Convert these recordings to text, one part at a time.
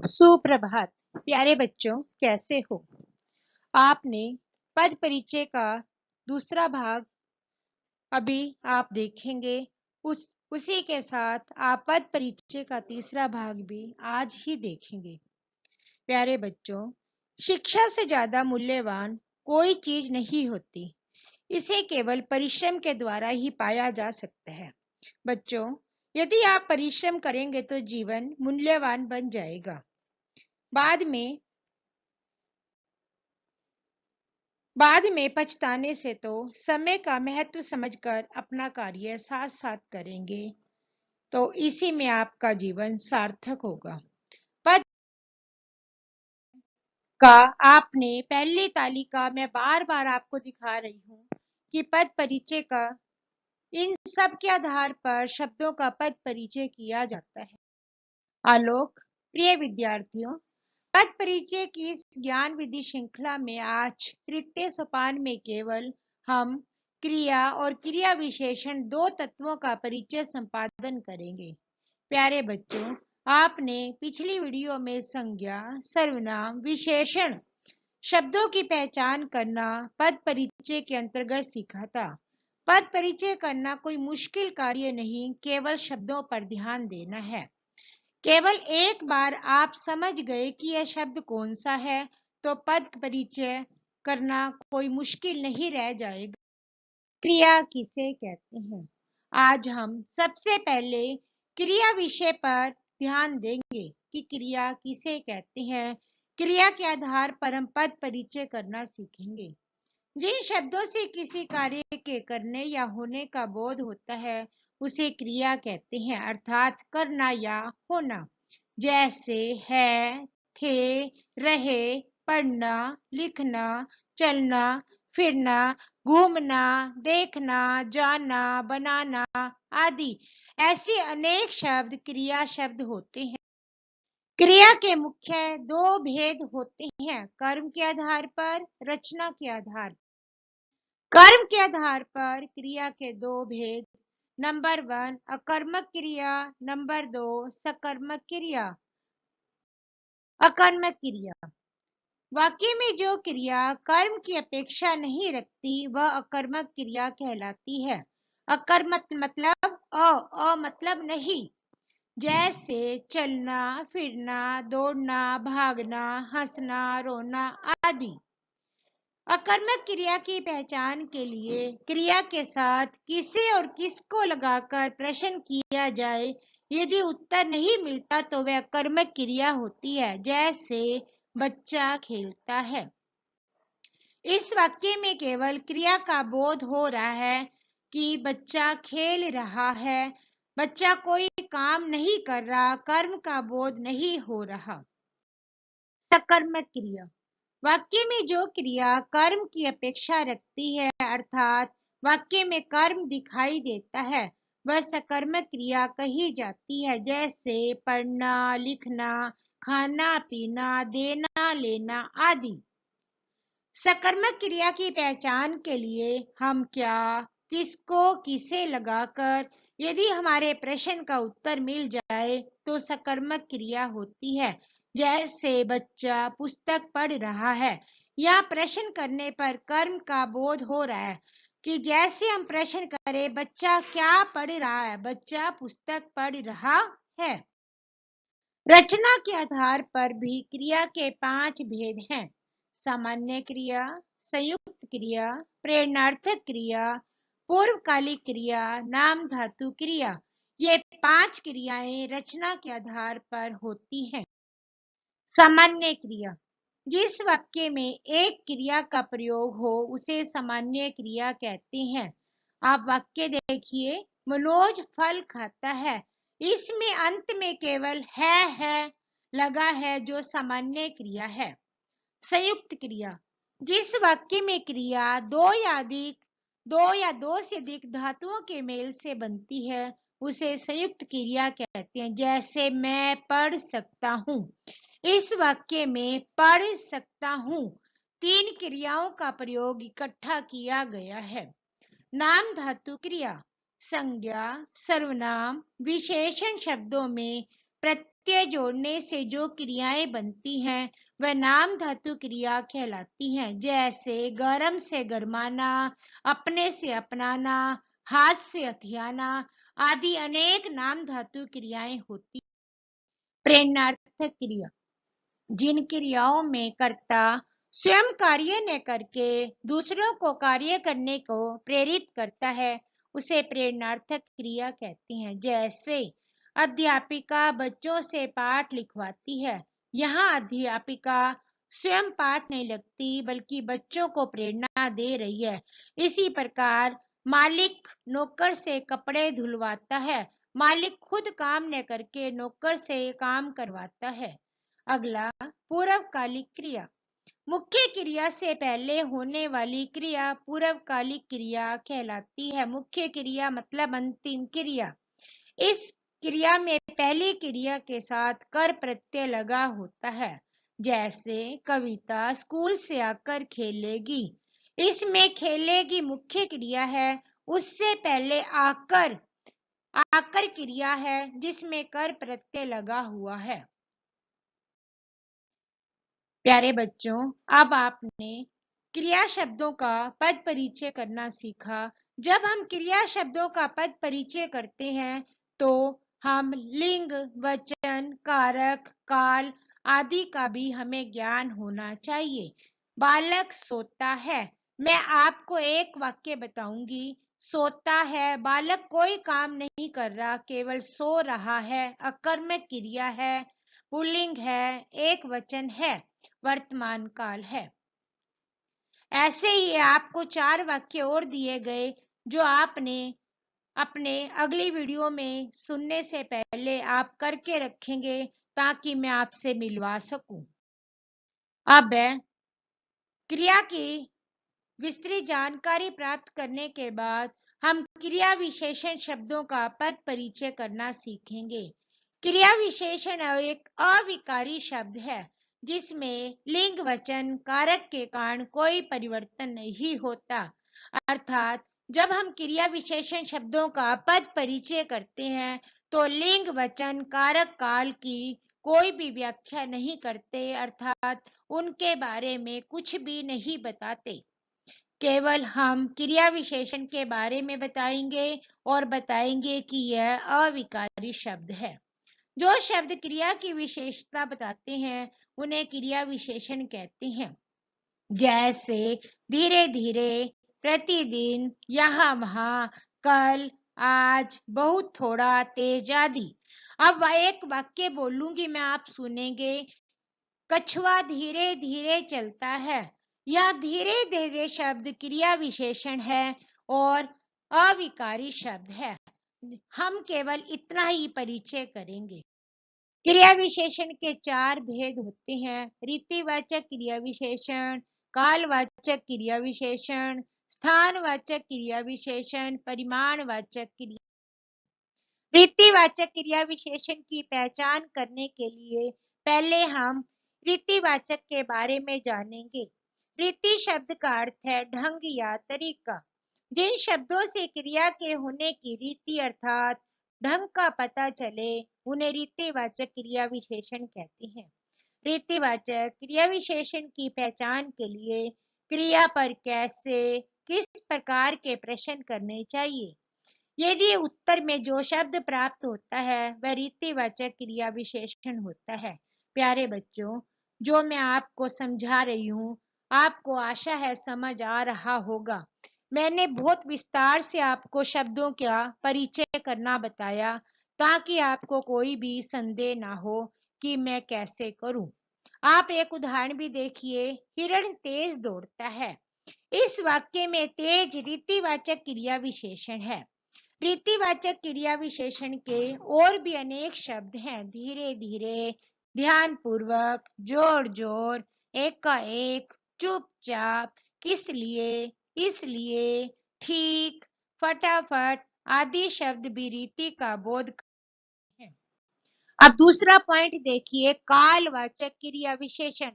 सुप्रभात प्यारे बच्चों, कैसे हो? आपने पद परिचय का दूसरा भाग अभी आप देखेंगे। उसी के साथ आप पद परिचय का तीसरा भाग भी आज ही देखेंगे। प्यारे बच्चों, शिक्षा से ज्यादा मूल्यवान कोई चीज नहीं होती। इसे केवल परिश्रम के द्वारा ही पाया जा सकता है। बच्चों, यदि आप परिश्रम करेंगे तो जीवन मूल्यवान बन जाएगा। बाद में पछताने से तो समय का महत्व समझकर अपना कार्य साथ साथ करेंगे तो इसी में आपका जीवन सार्थक होगा। पद का आपने पहली तालिका में बार बार आपको दिखा रही हूँ कि पद परिचय का इन सब के आधार पर शब्दों का पद परिचय किया जाता है। आलोक, प्रिय विद्यार्थियों, पद परिचय की इस ज्ञान विधि श्रृंखला में आज तृतीय सोपान में केवल हम क्रिया और क्रिया विशेषण दो तत्वों का परिचय संपादन करेंगे। प्यारे बच्चों, आपने पिछली वीडियो में संज्ञा, सर्वनाम, विशेषण शब्दों की पहचान करना पद परिचय के अंतर्गत सीखा था। पद परिचय करना कोई मुश्किल कार्य नहीं, केवल शब्दों पर ध्यान देना है। केवल एक बार आप समझ गए कि यह शब्द कौन सा है तो पद परिचय करना कोई मुश्किल नहीं रह जाएगा। क्रिया किसे कहते हैं? आज हम सबसे पहले क्रिया विषय पर ध्यान देंगे कि क्रिया किसे कहते हैं। क्रिया के आधार पर हम पद परिचय करना सीखेंगे। जिन शब्दों से किसी कार्य के करने या होने का बोध होता है उसे क्रिया कहते हैं, अर्थात करना या होना। जैसे है, थे, रहे, पढ़ना, लिखना, चलना, फिरना, घूमना, देखना, जाना, बनाना आदि ऐसे अनेक शब्द क्रिया शब्द होते हैं। क्रिया के मुख्य दो भेद होते हैं, कर्म के आधार पर, रचना के आधार पर। कर्म के आधार पर क्रिया के दो भेद, नंबर 1 अकर्मक क्रिया, नंबर 2 सकर्मक क्रिया। अकर्मक क्रिया वाक्य में जो क्रिया कर्म की अपेक्षा नहीं रखती वह अकर्मक क्रिया कहलाती है। अकर्मक मतलब अ मतलब नहीं, जैसे चलना, फिरना, दौड़ना, भागना, हंसना, रोना आदि। अकर्मक क्रिया की पहचान के लिए क्रिया के साथ किसे और किसको लगाकर प्रश्न किया जाए। यदि उत्तर नहीं मिलता तो वह कर्मक क्रिया होती है। जैसे बच्चा खेलता है। इस वाक्य में केवल क्रिया का बोध हो रहा है कि बच्चा खेल रहा है, बच्चा कोई काम नहीं कर रहा, कर्म का बोध नहीं हो रहा। सकर्मक क्रिया वाक्य में जो क्रिया कर्म की अपेक्षा रखती है, अर्थात वाक्य में कर्म दिखाई देता है, वह सकर्मक क्रिया कही जाती है। जैसे पढ़ना, लिखना, खाना पीना, देना लेना आदि। सकर्मक क्रिया की पहचान के लिए हम क्या, किसको, किसे लगाकर यदि हमारे प्रश्न का उत्तर मिल जाए तो सकर्मक क्रिया होती है। जैसे बच्चा पुस्तक पढ़ रहा है। या प्रश्न करने पर कर्म का बोध हो रहा है कि जैसे हम प्रश्न करें बच्चा क्या पढ़ रहा है, बच्चा पुस्तक पढ़ रहा है। रचना के आधार पर भी क्रिया के 5 भेद हैं। सामान्य क्रिया, संयुक्त क्रिया, प्रेरणार्थक क्रिया, पूर्वकालिक क्रिया, नाम धातु क्रिया। ये 5 क्रियाएं रचना के आधार पर होती हैं। सामान्य क्रिया जिस वाक्य में एक क्रिया का प्रयोग हो उसे सामान्य क्रिया कहते हैं। आप वाक्य देखिए, मनोज फल खाता है। इसमें अंत में केवल है लगा है जो सामान्य क्रिया है। संयुक्त क्रिया जिस वाक्य में क्रिया दो या दो से अधिक धातुओं के मेल से बनती है उसे संयुक्त क्रिया कहते हैं। जैसे मैं पढ़ सकता हूँ। इस वाक्य में पढ़ सकता हूँ 3 क्रियाओं का प्रयोग इकट्ठा किया गया है। नाम धातु क्रिया संज्ञा, सर्वनाम, विशेषण शब्दों में प्रत्यय जोड़ने से जो क्रियाएं बनती हैं वह नाम धातु क्रिया कहलाती हैं। जैसे गरम से गरमाना, अपने से अपनाना, हाथ से हथियाना आदि अनेक नाम धातु क्रियाएं होती। प्रेरणार्थक क्रिया, जिन क्रियाओं में कर्ता स्वयं कार्य न करके दूसरों को कार्य करने को प्रेरित करता है उसे प्रेरणार्थक क्रिया कहते हैं। जैसे अध्यापिका बच्चों से पाठ लिखवाती है। यहाँ अध्यापिका स्वयं पाठ नहीं लिखती बल्कि बच्चों को प्रेरणा दे रही है। इसी प्रकार मालिक नौकर से कपड़े धुलवाता है। मालिक खुद काम न करके नौकर से काम करवाता है। अगला, पूर्वकालिक क्रिया। मुख्य क्रिया से पहले होने वाली क्रिया पूर्वकालिक क्रिया कहलाती है। मुख्य क्रिया मतलब अंतिम क्रिया। इस क्रिया में पहली क्रिया के साथ कर प्रत्यय लगा होता है। जैसे कविता स्कूल से आकर खेलेगी। इसमें खेलेगी मुख्य क्रिया है, उससे पहले आकर आकर क्रिया है जिसमें कर प्रत्यय लगा हुआ है। प्यारे बच्चों, अब आपने क्रिया शब्दों का पद परिचय करना सीखा। जब हम क्रिया शब्दों का पद परिचय करते हैं तो हम लिंग, वचन, कारक, काल आदि का भी हमें ज्ञान होना चाहिए। बालक सोता है। मैं आपको एक वाक्य बताऊंगी। सोता है, बालक कोई काम नहीं कर रहा, केवल सो रहा है। अकर्मक क्रिया है, पुल्लिंग है, एक वचन है, वर्तमान काल है। ऐसे ही आपको 4 वाक्य और दिए गए जो आपने अपने अगली वीडियो में सुनने से पहले आप करके रखेंगे ताकि मैं आपसे मिलवा सकूं। अब क्रिया की विस्तृत जानकारी प्राप्त करने के बाद हम क्रिया विशेषण शब्दों का पद परिचय करना सीखेंगे। क्रिया विशेषण एक अविकारी शब्द है जिसमें लिंग, वचन, कारक के कारण कोई परिवर्तन नहीं होता। अर्थात जब हम क्रिया विशेषण शब्दों का पद परिचय करते हैं तो लिंग, वचन, कारक, काल की कोई भी व्याख्या नहीं करते, अर्थात उनके बारे में कुछ भी नहीं बताते। केवल हम क्रिया विशेषण के बारे में बताएंगे और बताएंगे कि यह अविकारी शब्द है। जो शब्द क्रिया की विशेषता बताते हैं उन्हें क्रिया विशेषण कहते हैं। जैसे धीरे धीरे, प्रतिदिन, यहाँ वहां, कल, आज, बहुत थोड़ा, तेज आदि। अब एक वाक्य बोलूंगी मैं, आप सुनेंगे। कछुआ धीरे धीरे चलता है। यह धीरे धीरे शब्द क्रिया विशेषण है और अविकारी शब्द है। हम केवल इतना ही परिचय करेंगे। क्रिया विशेषण के 4 भेद होते हैं। रीतिवाचक क्रिया विशेषण, कालवाचक क्रिया विशेषण, स्थानवाचक क्रिया विशेषण, परिमाणवाचक क्रिया। रीतिवाचक क्रिया विशेषण की पहचान करने के लिए पहले हम रीतिवाचक के बारे में जानेंगे। रीति शब्द का अर्थ है ढंग या तरीका। जिन शब्दों से क्रिया के होने की रीति अर्थात ढंग का पता चले उन्हें रीतिवाचक क्रिया विशेषण कहते हैं। रीतिवाचक क्रिया विशेषण की पहचान के लिए क्रिया पर कैसे, किस प्रकार के प्रश्न करने चाहिए। यदि उत्तर में जो शब्द प्राप्त होता है वह रीतिवाचक क्रिया विशेषण होता है। प्यारे बच्चों, जो मैं आपको समझा रही हूँ आपको आशा है समझ आ रहा होगा। मैंने बहुत विस्तार से आपको शब्दों का परिचय करना बताया ताकि आपको कोई भी संदेह ना हो कि मैं कैसे करूं। आप एक उदाहरण भी देखिए। हिरण तेज दौड़ता है। इस वाक्य में तेज रीतिवाचक क्रिया विशेषण है। रीतिवाचक क्रिया विशेषण के और भी अनेक शब्द हैं। धीरे धीरे, ध्यान पूर्वक, जोर जोर, एकाएक, चुपचाप, किस लिए, इसलिए, ठीक, फटाफट आदि शब्द भी रीति का बोध करते हैं। अब दूसरा पॉइंट देखिए, कालवाचक क्रिया विशेषण।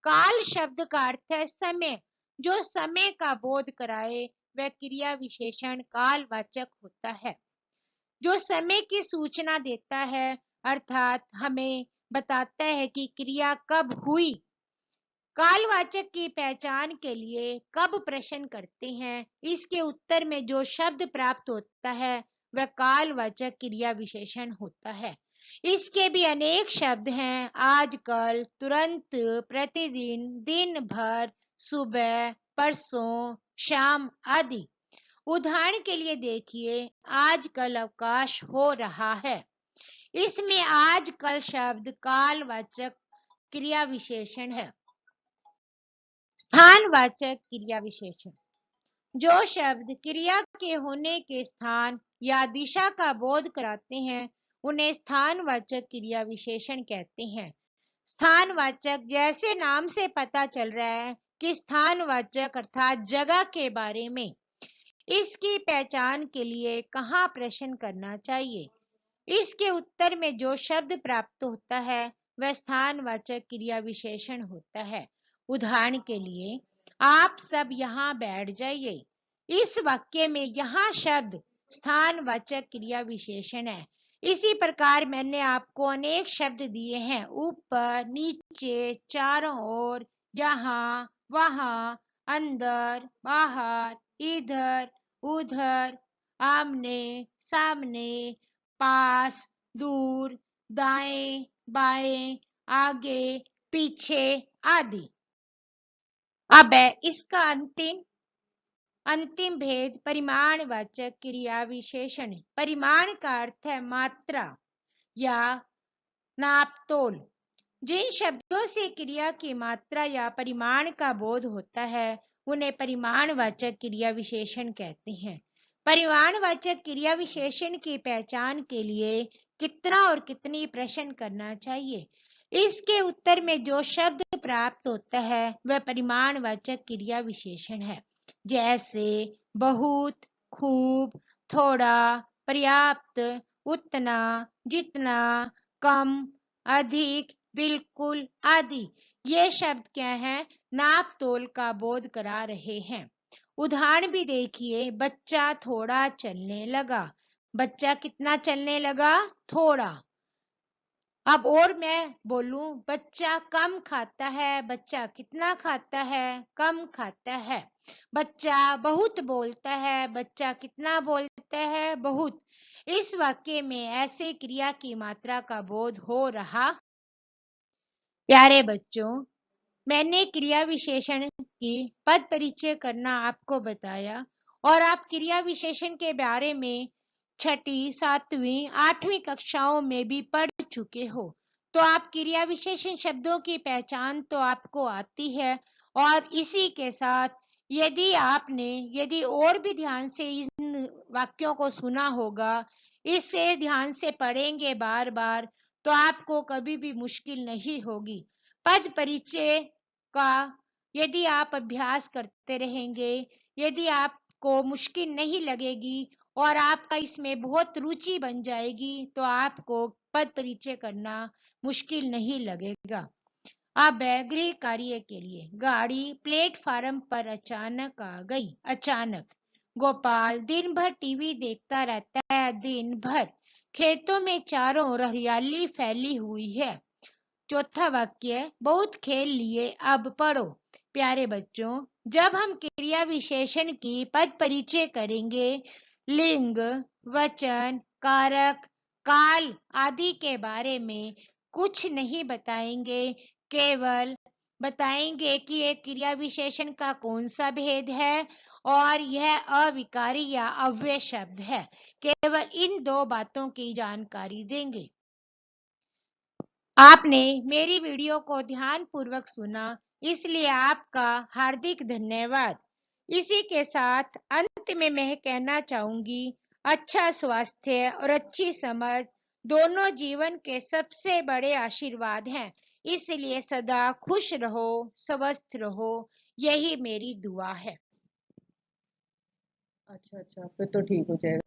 काल शब्द का अर्थ है समय। जो समय का बोध कराए वह क्रिया विशेषण कालवाचक होता है। जो समय की सूचना देता है अर्थात हमें बताता है कि क्रिया कब हुई। कालवाचक की पहचान के लिए कब प्रश्न करते हैं, इसके उत्तर में जो शब्द प्राप्त होता है वह कालवाचक क्रिया विशेषण होता है। इसके भी अनेक शब्द हैं, आजकल, तुरंत, प्रतिदिन, दिन भर, सुबह, परसों, शाम आदि। उदाहरण के लिए देखिए, आजकल अवकाश हो रहा है। इसमें आजकल शब्द कालवाचक क्रिया विशेषण है। स्थानवाचक क्रिया विशेषण, जो शब्द क्रिया के होने के स्थान या दिशा का बोध कराते हैं उन्हें स्थानवाचक क्रिया विशेषण कहते हैं। स्थानवाचक, जैसे नाम से पता चल रहा है कि स्थानवाचक अर्थात जगह के बारे में। इसकी पहचान के लिए कहाँ प्रश्न करना चाहिए, इसके उत्तर में जो शब्द प्राप्त होता है वह स्थानवाचक क्रिया विशेषण होता है। उदाहरण के लिए, आप सब यहाँ बैठ जाइए। इस वाक्य में यहाँ शब्द स्थानवाचक क्रिया विशेषण है। इसी प्रकार मैंने आपको अनेक शब्द दिए हैं, ऊपर, नीचे, चारों ओर, यहाँ, वहाँ, अंदर, बाहर, इधर, उधर, आमने सामने, पास, दूर, दाएं, बाएं, आगे, पीछे आदि। अब है इसका अंतिम भेद परिमाणवाचक क्रिया विशेषण। परिमाण का अर्थ है मात्रा या नापतोल। जिन शब्दों से क्रिया की मात्रा या परिमाण का बोध होता है उन्हें परिमाणवाचक क्रिया विशेषण कहते हैं। परिमाणवाचक क्रिया विशेषण की पहचान के लिए कितना और कितनी प्रश्न करना चाहिए, इसके उत्तर में जो शब्द प्राप्त होता है वह परिमाणवाचक क्रिया विशेषण है। जैसे बहुत, खूब, थोड़ा, पर्याप्त, उतना, जितना, कम, अधिक, बिल्कुल आदि। ये शब्द क्या है, नाप तोल का बोध करा रहे हैं। उदाहरण भी देखिए, बच्चा थोड़ा चलने लगा। बच्चा कितना चलने लगा, थोड़ा। अब और मैं बोलूं, बच्चा कम खाता है। बच्चा कितना खाता है, कम खाता है। बच्चा बहुत बोलता है। बच्चा कितना बोलता है, बहुत। इस वाक्य में ऐसे क्रिया की मात्रा का बोध हो रहा। प्यारे बच्चों, मैंने क्रिया विशेषण की पद परिचय करना आपको बताया और आप क्रिया विशेषण के बारे में 6ठी, 7वीं, 8वीं कक्षाओं में भी पढ़ चुके हो। तो आप क्रिया विशेषण शब्दों की पहचान तो आपको आती है। और इसी के साथ यदि और भी ध्यान से इन वाक्यों को सुना होगा, इससे ध्यान से पढ़ेंगे बार बार, तो आपको कभी भी मुश्किल नहीं होगी। पद परिचय का यदि आप अभ्यास करते रहेंगे, यदि आपको मुश्किल नहीं लगेगी और आपका इसमें बहुत रुचि बन जाएगी, तो आपको पद परिचय करना मुश्किल नहीं लगेगा। अब गृह कार्य के लिए, गाड़ी प्लेटफार्म पर अचानक आ गई। अचानक। गोपाल दिन भर टीवी देखता रहता है। दिन भर। खेतों में चारों ओर हरियाली फैली हुई है। चौथा वाक्य, बहुत खेल लिए, अब पढ़ो। प्यारे बच्चों, जब हम क्रिया विशेषण की पद परिचय करेंगे, लिंग, वचन, कारक, काल आदि के बारे में कुछ नहीं बताएंगे, केवल बताएंगे कि एक क्रिया विशेषण का कौन सा भेद है और यह अविकारी या अव्यय शब्द है। केवल इन 2 बातों की जानकारी देंगे। आपने मेरी वीडियो को ध्यानपूर्वक सुना, इसलिए आपका हार्दिक धन्यवाद। इसी के साथ अंत में मैं कहना चाहूंगी, अच्छा स्वास्थ्य और अच्छी समझ दोनों जीवन के सबसे बड़े आशीर्वाद हैं। इसलिए सदा खुश रहो, स्वस्थ रहो, यही मेरी दुआ है। अच्छा, फिर तो ठीक हो जाएगा।